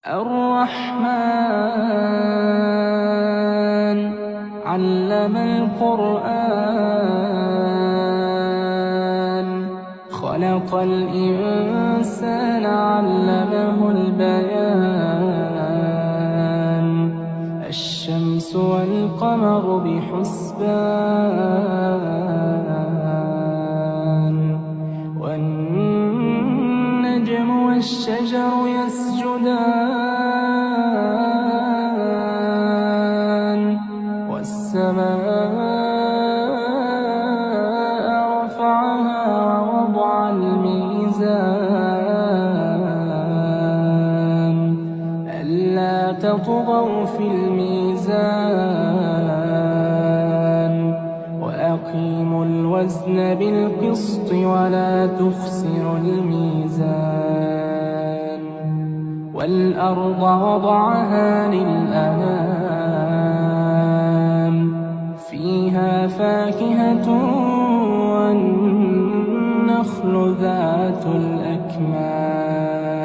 الرحمن علم القرآن خلق الإنسان علمه البيان الشمس والقمر بحسبان والنجم والشجر يسجدان والسماء رفعها ووضع الميزان ألا تطغوا في الميزان وأقيموا الوزن بالقسط ولا تخسروا الميزان والأرض وضعها للأنام فيها فاكهة والنخل ذات الأكمام